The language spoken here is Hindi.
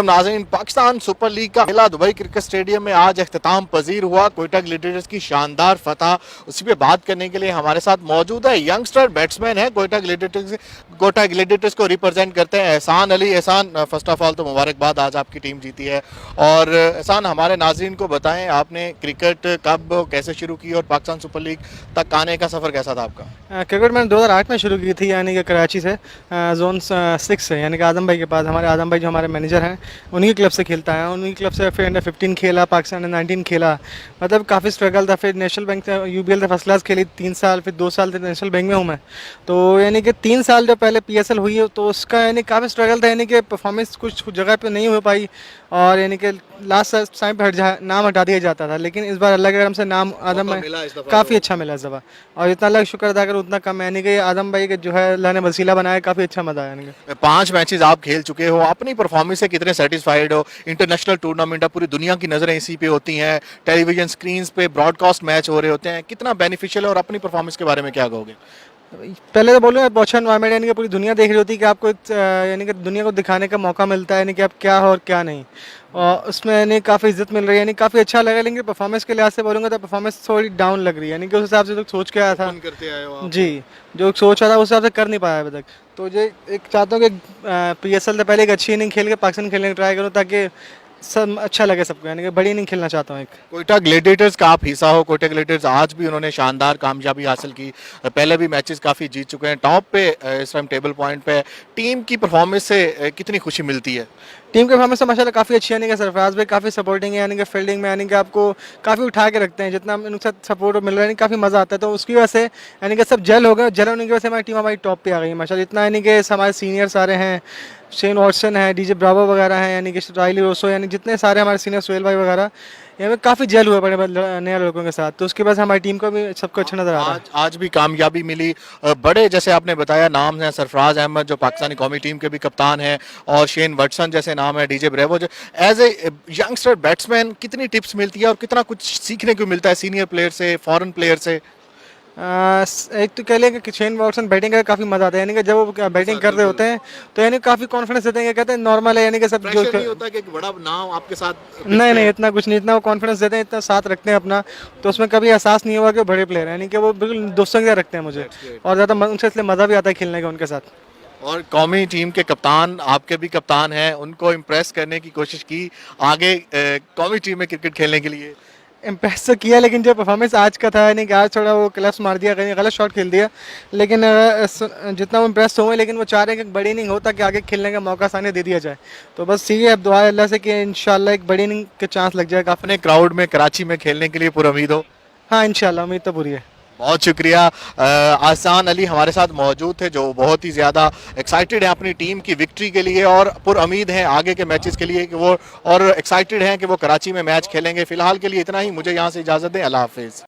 वालेकुम नाज़रीन। पाकिस्तान सुपर लीग का खेला दुबई क्रिकेट स्टेडियम में आज अख्ताम पजीर हुआ। क्वेटा ग्लैडिएटर्स की शानदार फतह, उसी पे बात करने के लिए हमारे साथ मौजूद है यंगस्टर बैट्समैन है, क्वेटा ग्लैडिएटर्स को रिप्रेजेंट करते हैं एहसान अली। एहसान, फर्स्ट ऑफ ऑल तो मुबारकबाद, आज आपकी टीम जीती है। और एहसान, हमारे नाज़रीन को बताएं आपने क्रिकेट कब कैसे शुरू की और पाकिस्तान सुपर लीग तक आने का सफ़र कैसा था आपका? क्रिकेट मैंने 2008 में शुरू की थी, यानी कि कराची से, जोन 6 से, यानी कि आदम भाई के पास। हमारे आदम भाई जो हमारे मैनेजर हैं, उन्हीं क्लब से खेलता है। उन्हीं क्लब से फिर अंडर 15 खेला, पाकिस्तान अंडर 19 खेला। मतलब काफ़ी स्ट्रगल था। फिर नेशनल बैंक से UBL से फर्स्ट क्लास खेली 3 साल, फिर 2 साल नेशनल बैंक में हूँ मैं। तो यानी कि 3 साल जो पहले PSL हुई है, तो उसका यानी काफ़ी स्ट्रगल था, यानी कि परफॉर्मेंस कुछ जगह पे नहीं हो पाई, और यानी कि लास्ट टाइम पे नाम हटा दिया जाता था। लेकिन इस बार अल्लाह के करम से नाम आदम भाई काफ़ी अच्छा मिला इस दफ़ा, और इतना अल्लाह का शुक्र अदा करो उतना कम है। यानी कि आदम भाई के जो है अल्लाह ने वसीला बनाया, काफ़ी अच्छा मज़ा आया। यानी कि 5 मैचेस आप खेल चुके हो, अपनी परफॉर्मेंस से कितने सेटिस्फाइड हो? इंटरनेशनल टूर्नामेंट है, पूरी दुनिया की नज़रें इसी पे होती हैं, टेलीविजन स्क्रीन्स पे ब्रॉडकास्ट मैच हो रहे होते हैं, कितना बेनिफिशियल है और अपनी परफॉर्मेंस के बारे में क्या कहोगे? पहले तो बोलूँ बहुत अच्छा एनवायरमेंट, यानी कि पूरी दुनिया देख रही होती है कि आपको यानी कि दुनिया को दिखाने का मौका मिलता है, यानी कि आप क्या हो और क्या नहीं, और उसमें यानी काफ़ी इज्जत मिल रही है, यानी काफ़ी अच्छा लगा। लेकिन परफॉर्मेंस के लिहाज से बोलूँगा तो परफॉर्मेंस थोड़ी डाउन लग रही है, यानी कि उस हिसाब से जो सोच के आया था, करते आए हो आप? जी, जो सोच रहा था उस हिसाब से कर नहीं पाया अभी तक। तो ये एक चाहता हूँ कि PSL से पहले एक अच्छी इनिंग खेल के पाकिस्तान खेलने की ट्राई करूँ, ताकि सब अच्छा लगे सबको, यानी कि बड़ी इनिंग खेलना चाहता हूँ एक। क्वेटा ग्लैडिएटर्स का आप हिस्सा हो। क्वेटा ग्लैडिएटर्स आज भी उन्होंने शानदार कामयाबी हासिल की, पहले भी मैचेस काफ़ी जीत चुके हैं, टॉप पे इस टाइम टेबल पॉइंट पे। टीम की परफॉर्मेंस से कितनी खुशी मिलती है? टीम के परफॉर्मेंस तो माशाल्लाह काफ़ी अच्छी है, यानी कि सरफराज भाई काफ़ी सपोर्टिंग है, यानी कि फील्डिंग में यानी कि आपको काफ़ी उठा के रखते हैं, जितना उनसे सपोर्ट मिल रहा है, यानी काफ़ी मज़ा आता है। तो उसकी वजह से यानी कि सब जल हो गए, जल होने की वजह से हमारी टीम हमारी टॉप पे आ गई है माशाल्लाह। इतना यानी कि हमारे सीनियर सारे हैं, शेन वॉटसन है, DJ ब्रावो वगैरह हैं, यानी कि राइली रोसो, यानी जितने सारे हमारे सीनियर सोहेल भाई वगैरह, यहाँ पे काफ़ी जल हुए बड़े नए लड़कों के साथ। तो उसके बाद हमारी टीम को भी सबको अच्छा नज़र आ रहा है। आज भी कामयाबी मिली। बड़े जैसे आपने बताया नाम है, सरफराज अहमद जो पाकिस्तानी कौमी टीम के भी कप्तान हैं, और शेन वटसन जैसे नाम है, DJ ब्रेवो। जो एज ए यंगस्टर बैट्समैन कितनी टिप्स मिलती है और कितना कुछ सीखने को मिलता है सीनियर प्लेयर से, फॉरेन प्लेयर से? एक तो कह लें कि शेन वॉटसन बैटिंग का काफ़ी मज़ा आता है, यानी कि जब वो बैटिंग कर रहे होते हैं तो यानी काफ़ी कॉन्फिडेंस देते हैं, कहते हैं नॉर्मल है, यानी कि सब जो नहीं होता कि एक बड़ा नाम आपके साथ? नहीं, इतना कुछ नहीं, इतना वो कॉन्फिडेंस देते हैं, इतना साथ रखते हैं अपना, तो उसमें कभी एहसास नहीं हुआ कि वो बड़े प्लेयर हैं, यानी कि वो बिल्कुल दोस्तों की तरह रखते हैं मुझे, और ज़्यादा उनसे इसलिए मज़ा भी आता है खेलने का उनके साथ। और कौमी टीम के कप्तान, आपके भी कप्तान हैं, उनको इम्प्रेस करने की कोशिश की आगे कौमी टीम में क्रिकेट खेलने के लिए? इम्प्रेस तो किया, लेकिन जो परफॉर्मेंस आज का था, यानी कि आज थोड़ा वो क्लब्स मार दिया, कहीं गलत शॉट खेल दिया, लेकिन जितना वो इम्प्रेस हुए, लेकिन वो चाह रहे हैं कि बड़ी इनिंग हो ताकि आगे खेलने का मौका आसानी दे दिया जाए। तो बस यही है, अब दुआ है अल्लाह से कि इंशाल्लाह एक बड़ी इनिंग के चांस लग जाएगा। अपने क्राउड में कराची में खेलने के लिए पूरा उम्मीद हो? हाँ, इंशाल्लाह उम्मीद तो पूरी है। बहुत शुक्रिया। एहसान अली हमारे साथ मौजूद थे, जो बहुत ही ज़्यादा एक्साइटेड हैं अपनी टीम की विक्ट्री के लिए, और पुर उम्मीद हैं आगे के मैचेस के लिए कि वो, और एक्साइटेड हैं कि वो कराची में मैच खेलेंगे। फिलहाल के लिए इतना ही, मुझे यहाँ से इजाज़त दें, अल्लाह हाफिज़।